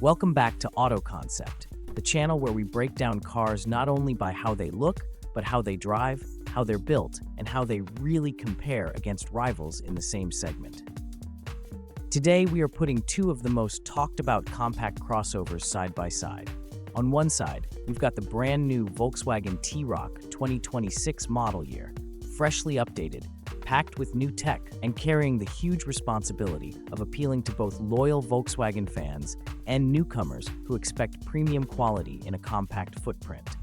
Welcome back to AutoConcept, the channel where we break down cars not only by how they look, but how they drive, how they're built, and how they really compare against rivals in the same segment. Today, we are putting two of the most talked about compact crossovers side by side. On one side, we've got the brand new Volkswagen T-Roc 2026 model year, freshly updated, packed with new tech, and carrying the huge responsibility of appealing to both loyal Volkswagen fans and newcomers who expect premium quality in a compact footprint.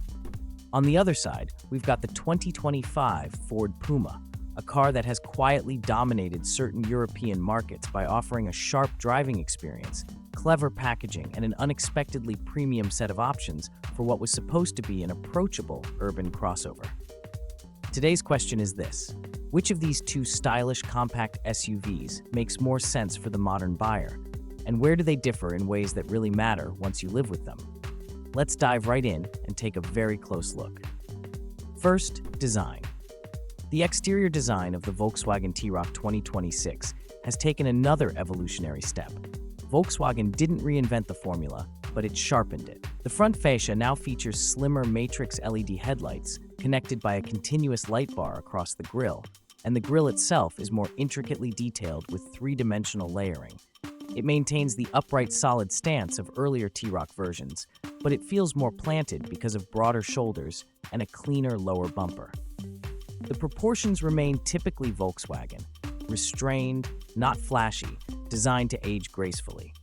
On the other side, we've got the 2025 Ford Puma, a car that has quietly dominated certain European markets by offering a sharp driving experience, clever packaging, and an unexpectedly premium set of options for what was supposed to be an approachable urban crossover. Today's question is this: which of these two stylish compact SUVs makes more sense for the modern buyer? And where do they differ in ways that really matter once you live with them? Let's dive right in and take a very close look. First, design. The exterior design of the Volkswagen T-Roc 2026 has taken another evolutionary step. Volkswagen didn't reinvent the formula, but it sharpened it. The front fascia now features slimmer matrix LED headlights connected by a continuous light bar across the grille, and the grille itself is more intricately detailed with three-dimensional layering. It maintains the upright solid stance of earlier T-Roc versions, but it feels more planted because of broader shoulders and a cleaner lower bumper. The proportions remain typically Volkswagen, restrained, not flashy, designed to age gracefully.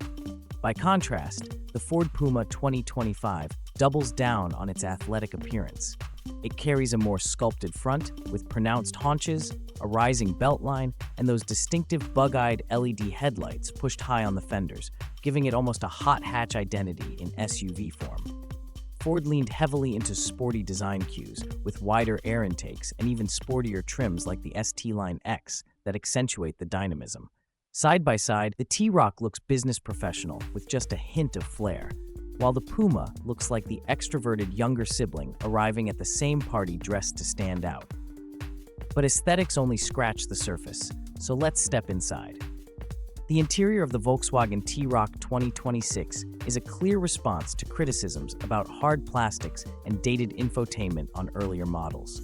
By contrast, the Ford Puma 2025 doubles down on its athletic appearance. It carries a more sculpted front with pronounced haunches, a rising beltline, and those distinctive bug-eyed LED headlights pushed high on the fenders, giving it almost a hot hatch identity in SUV form. Ford leaned heavily into sporty design cues, with wider air intakes and even sportier trims like the ST Line X that accentuate the dynamism. Side by side, the T-Roc looks business professional with just a hint of flair, while the Puma looks like the extroverted younger sibling arriving at the same party dressed to stand out. But aesthetics only scratch the surface, so let's step inside. The interior of the Volkswagen T-Roc 2026 is a clear response to criticisms about hard plastics and dated infotainment on earlier models.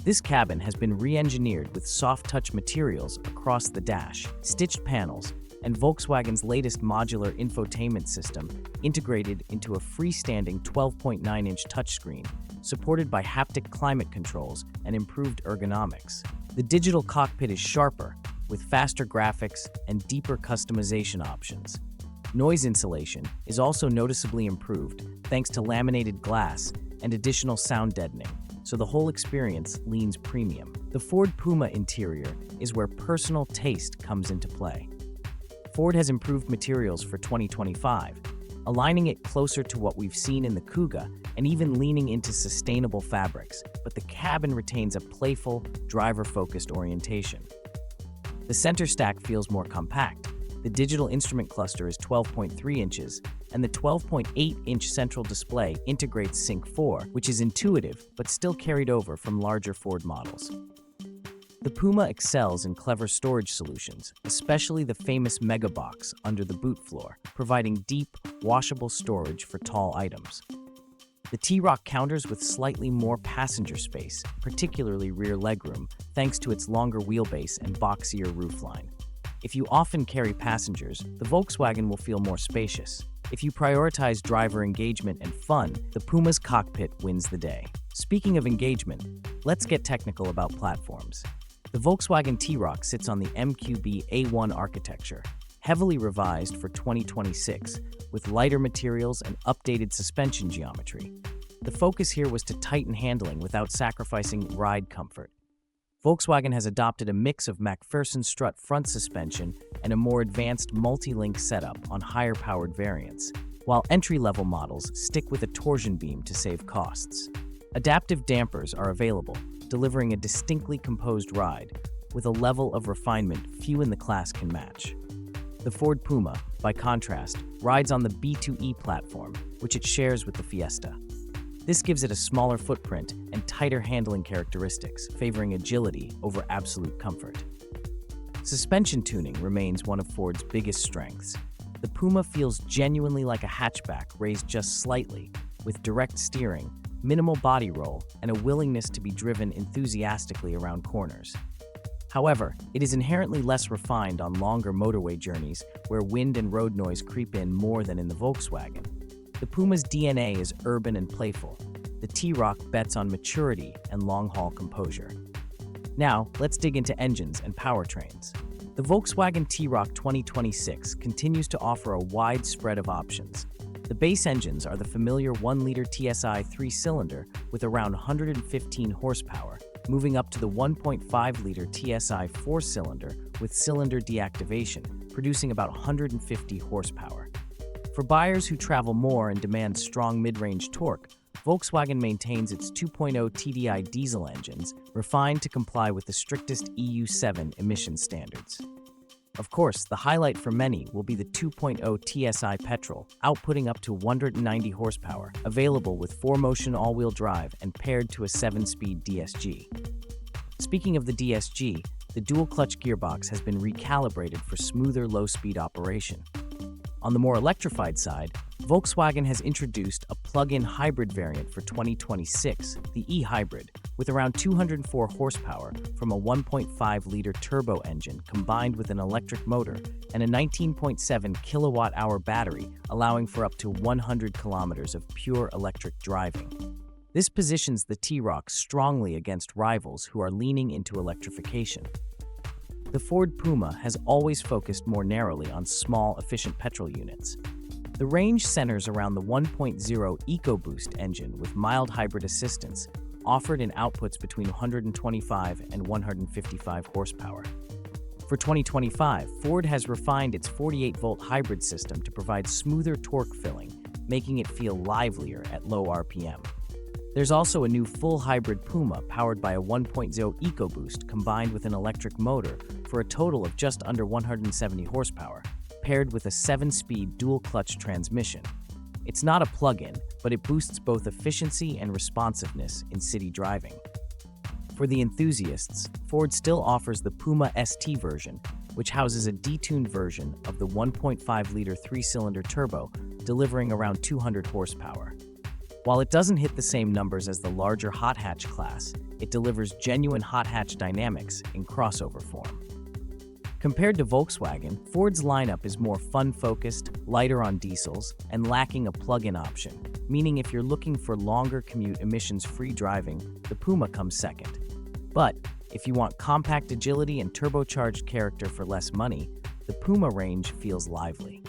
This cabin has been re-engineered with soft-touch materials across the dash, stitched panels, and Volkswagen's latest modular infotainment system integrated into a freestanding 12.9-inch touchscreen, supported by haptic climate controls and improved ergonomics. The digital cockpit is sharper, with faster graphics and deeper customization options. Noise insulation is also noticeably improved thanks to laminated glass and additional sound deadening, so the whole experience leans premium. The Ford Puma interior is where personal taste comes into play. Ford has improved materials for 2025, aligning it closer to what we've seen in the Kuga and even leaning into sustainable fabrics, but the cabin retains a playful, driver-focused orientation. The center stack feels more compact. The digital instrument cluster is 12.3 inches, and the 12.8-inch central display integrates Sync 4, which is intuitive but still carried over from larger Ford models. The Puma excels in clever storage solutions, especially the famous Mega Box under the boot floor, providing deep, washable storage for tall items. The T-Roc counters with slightly more passenger space, particularly rear legroom, thanks to its longer wheelbase and boxier roofline. If you often carry passengers, the Volkswagen will feel more spacious. If you prioritize driver engagement and fun, the Puma's cockpit wins the day. Speaking of engagement, let's get technical about platforms. The Volkswagen T-Roc sits on the MQB A1 architecture, heavily revised for 2026, with lighter materials and updated suspension geometry. The focus here was to tighten handling without sacrificing ride comfort. Volkswagen has adopted a mix of MacPherson strut front suspension and a more advanced multi-link setup on higher-powered variants, while entry-level models stick with a torsion beam to save costs. Adaptive dampers are available, delivering a distinctly composed ride with a level of refinement few in the class can match. The Ford Puma, by contrast, rides on the B2E platform, which it shares with the Fiesta. This gives it a smaller footprint and tighter handling characteristics, favoring agility over absolute comfort. Suspension tuning remains one of Ford's biggest strengths. the Puma feels genuinely like a hatchback raised just slightly, with direct steering, minimal body roll, and a willingness to be driven enthusiastically around corners. However, it is inherently less refined on longer motorway journeys where wind and road noise creep in more than in the Volkswagen. The Puma's DNA is urban and playful. The T-Roc bets on maturity and long-haul composure. Now, let's dig into engines and powertrains. The Volkswagen T-Roc 2026 continues to offer a wide spread of options. The base engines are the familiar 1-liter TSI 3-cylinder with around 115 horsepower, moving up to the 1.5-liter TSI 4-cylinder with cylinder deactivation, producing about 150 horsepower. For buyers who travel more and demand strong mid-range torque, Volkswagen maintains its 2.0 TDI diesel engines, refined to comply with the strictest EU7 emission standards. Of course, the highlight for many will be the 2.0 TSI petrol, outputting up to 190 horsepower, available with 4-motion all-wheel drive and paired to a 7-speed DSG. Speaking of the DSG, the dual-clutch gearbox has been recalibrated for smoother low-speed operation. On the more electrified side, Volkswagen has introduced a plug-in hybrid variant for 2026, the e-hybrid, with around 204 horsepower from a 1.5-liter turbo engine combined with an electric motor and a 19.7 kilowatt-hour battery, allowing for up to 100 kilometers of pure electric driving. This positions the T-Roc strongly against rivals who are leaning into electrification. The Ford Puma has always focused more narrowly on small, efficient petrol units. The range centers around the 1.0 EcoBoost engine with mild hybrid assistance, offered in outputs between 125 and 155 horsepower. For 2025, Ford has refined its 48-volt hybrid system to provide smoother torque filling, making it feel livelier at low RPM. There's also a new full hybrid Puma powered by a 1.0 EcoBoost combined with an electric motor for a total of just under 170 horsepower, paired with a 7-speed dual-clutch transmission. It's not a plug-in, but it boosts both efficiency and responsiveness in city driving. For the enthusiasts, Ford still offers the Puma ST version, which houses a detuned version of the 1.5-liter 3-cylinder turbo, delivering around 200 horsepower. While it doesn't hit the same numbers as the larger hot hatch class, it delivers genuine hot hatch dynamics in crossover form. Compared to Volkswagen, Ford's lineup is more fun-focused, lighter on diesels, and lacking a plug-in option, meaning if you're looking for longer commute emissions-free driving, the Puma comes second. But if you want compact agility and turbocharged character for less money, the Puma range feels lively.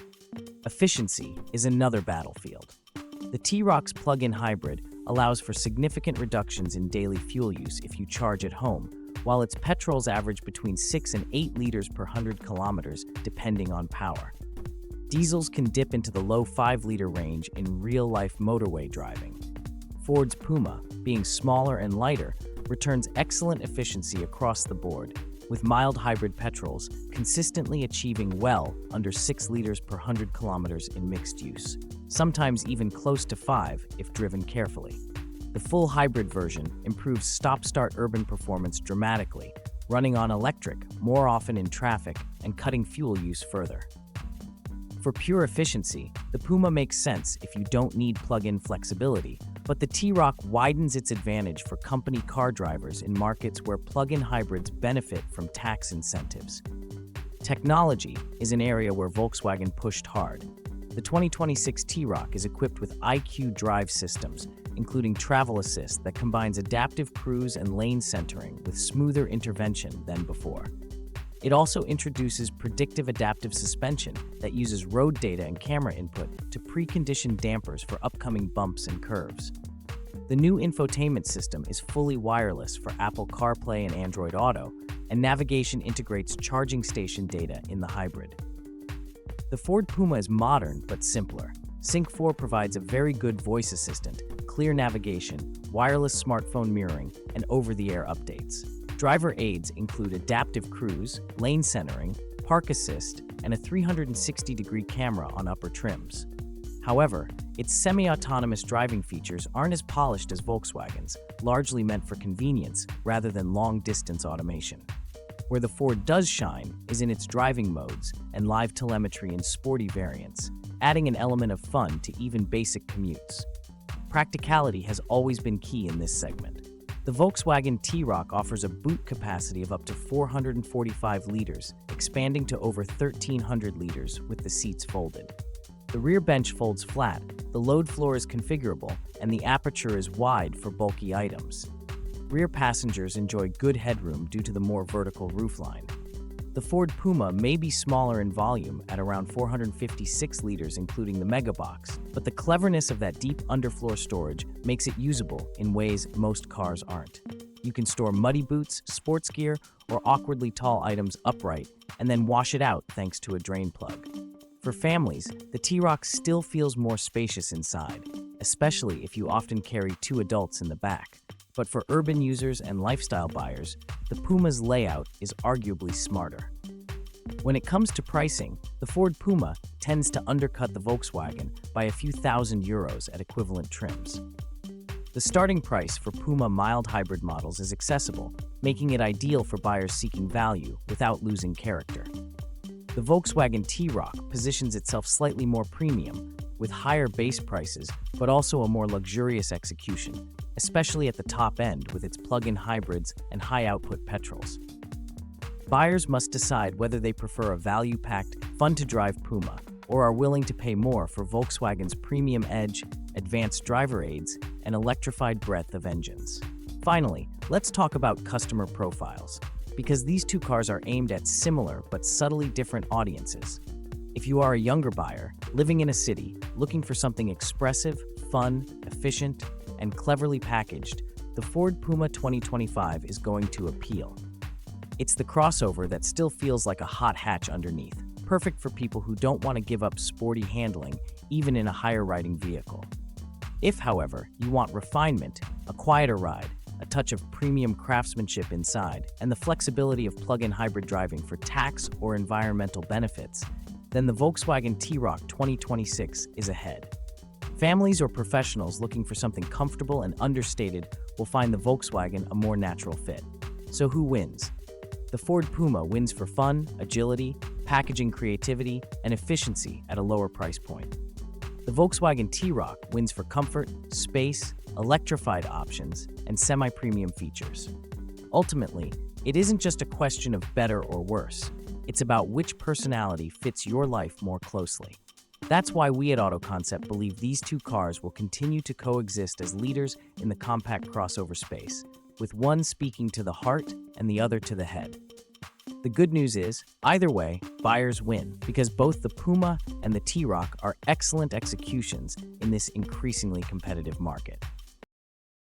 Efficiency is another battlefield. The T-Roc's plug-in hybrid allows for significant reductions in daily fuel use if you charge at home, while its petrols average between 6 and 8 liters per 100 kilometers depending on power. Diesels can dip into the low 5-liter range in real-life motorway driving. Ford's Puma, being smaller and lighter, returns excellent efficiency across the board, with mild hybrid petrols consistently achieving well under 6 liters per 100 kilometers in mixed use, sometimes even close to 5 if driven carefully. The full hybrid version improves stop-start urban performance dramatically, running on electric more often in traffic and cutting fuel use further. For pure efficiency, the Puma makes sense if you don't need plug-in flexibility, but the T-Roc widens its advantage for company car drivers in markets where plug-in hybrids benefit from tax incentives. Technology is an area where Volkswagen pushed hard. The 2026 T-Roc is equipped with IQ drive systems, including travel assist that combines adaptive cruise and lane centering with smoother intervention than before. It also introduces predictive adaptive suspension that uses road data and camera input to precondition dampers for upcoming bumps and curves. The new infotainment system is fully wireless for Apple CarPlay and Android Auto, and navigation integrates charging station data in the hybrid. The Ford Puma is modern but simpler. Sync 4 provides a very good voice assistant, clear navigation, wireless smartphone mirroring, and over-the-air updates. Driver aids include adaptive cruise, lane centering, park assist, and a 360-degree camera on upper trims. However, its semi-autonomous driving features aren't as polished as Volkswagen's, largely meant for convenience rather than long-distance automation. Where the Ford does shine is in its driving modes and live telemetry in sporty variants, adding an element of fun to even basic commutes. Practicality has always been key in this segment. The Volkswagen T-Roc offers a boot capacity of up to 445 liters, expanding to over 1,300 liters with the seats folded. The rear bench folds flat, the load floor is configurable, and the aperture is wide for bulky items. Rear passengers enjoy good headroom due to the more vertical roofline. The Ford Puma may be smaller in volume at around 456 liters including the Mega Box, but the cleverness of that deep underfloor storage makes it usable in ways most cars aren't. You can store muddy boots, sports gear, or awkwardly tall items upright, and then wash it out thanks to a drain plug. For families, the T-Roc still feels more spacious inside, especially if you often carry 2 adults in the back. But for urban users and lifestyle buyers, the Puma's layout is arguably smarter. When it comes to pricing, the Ford Puma tends to undercut the Volkswagen by a few €1,000s at equivalent trims. The starting price for Puma mild hybrid models is accessible, making it ideal for buyers seeking value without losing character. The Volkswagen T-Roc positions itself slightly more premium, with higher base prices but also a more luxurious execution, especially at the top end with its plug-in hybrids and high-output petrols. Buyers must decide whether they prefer a value-packed, fun-to-drive Puma or are willing to pay more for Volkswagen's premium edge, advanced driver aids, and electrified breadth of engines. Finally, let's talk about customer profiles, because these two cars are aimed at similar but subtly different audiences. If you are a younger buyer, living in a city, looking for something expressive, fun, efficient, and cleverly packaged, the Ford Puma 2025 is going to appeal. It's the crossover that still feels like a hot hatch underneath, perfect for people who don't want to give up sporty handling, even in a higher-riding vehicle. If, however, you want refinement, a quieter ride, a touch of premium craftsmanship inside, and the flexibility of plug-in hybrid driving for tax or environmental benefits, then the Volkswagen T-Roc 2026 is ahead. Families or professionals looking for something comfortable and understated will find the Volkswagen a more natural fit. So who wins? The Ford Puma wins for fun, agility, packaging creativity, and efficiency at a lower price point. The Volkswagen T-Roc wins for comfort, space, electrified options, and semi-premium features. Ultimately, it isn't just a question of better or worse. It's about which personality fits your life more closely. That's why we at AutoConcept believe these two cars will continue to coexist as leaders in the compact crossover space, with one speaking to the heart and the other to the head. The good news is, either way, buyers win, because both the Puma and the T-Roc are excellent executions in this increasingly competitive market.